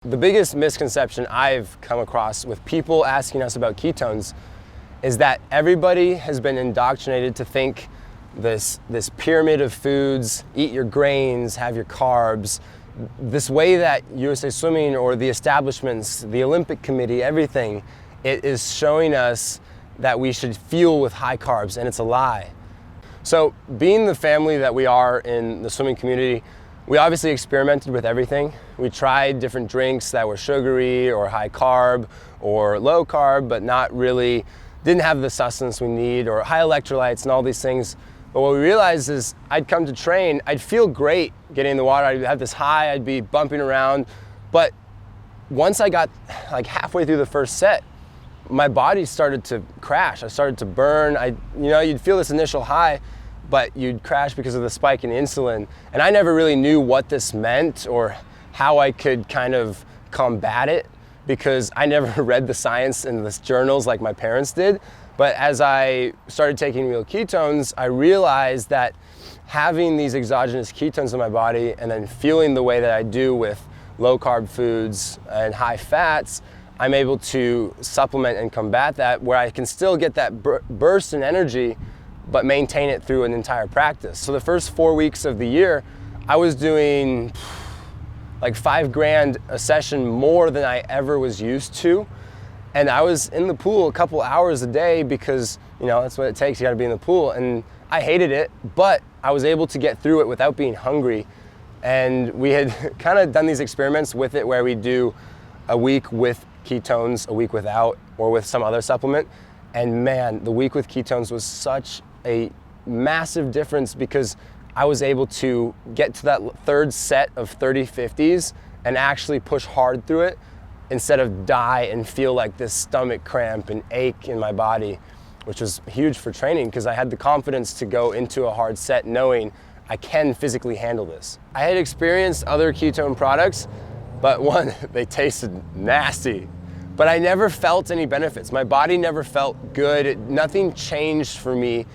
The biggest misconception I've come across with people asking us about ketones is that everybody has been indoctrinated to think this pyramid of foods, eat your grains, have your carbs, this way that USA Swimming or the establishments, the Olympic Committee, everything, it is showing us that we should fuel with high carbs, and it's a lie. So being the family that we are in the swimming community, we obviously experimented with everything. We tried different drinks that were sugary or high carb or low carb, but not really, didn't have the sustenance we need, or high electrolytes and all these things. But what we realized is I'd come to train, I'd feel great getting in the water, I'd have this high, I'd be bumping around. But once I got like halfway through the first set, my body started to crash. I started to burn. You'd feel this initial high, but you'd crash because of the spike in insulin. And I never really knew what this meant or how I could kind of combat it, because I never read the science in the journals like my parents did. But as I started taking real ketones, I realized that having these exogenous ketones in my body and then feeling the way that I do with low carb foods and high fats, I'm able to supplement and combat that, where I can still get that burst in energy but maintain it through an entire practice. So the first 4 weeks of the year, I was doing like $5,000 a session more than I ever was used to. And I was in the pool a couple hours a day because, that's what it takes. You gotta be in the pool. And I hated it, but I was able to get through it without being hungry. And we had kind of done these experiments with it where we do a week with ketones, a week without, or with some other supplement. And man, the week with ketones was such a massive difference, because I was able to get to that third set of 30-50s and actually push hard through it instead of die and feel like this stomach cramp and ache in my body, which was huge for training because I had the confidence to go into a hard set knowing I can physically handle this. I had experienced other ketone products, but one, they tasted nasty. But I never felt any benefits. My body never felt good. Nothing changed for me.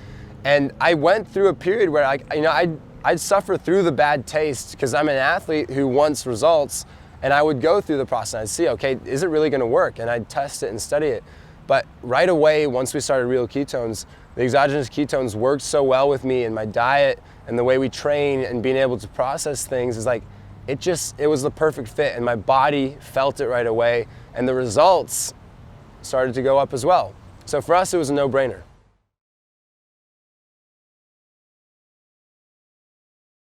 And I went through a period where I'd suffer through the bad taste because I'm an athlete who wants results, and I would go through the process and I'd see, okay, is it really gonna work? And I'd test it and study it. But right away, once we started real ketones, the exogenous ketones worked so well with me, and my diet and the way we train and being able to process things is like, it was the perfect fit, and my body felt it right away, and the results started to go up as well. So for us, it was a no-brainer.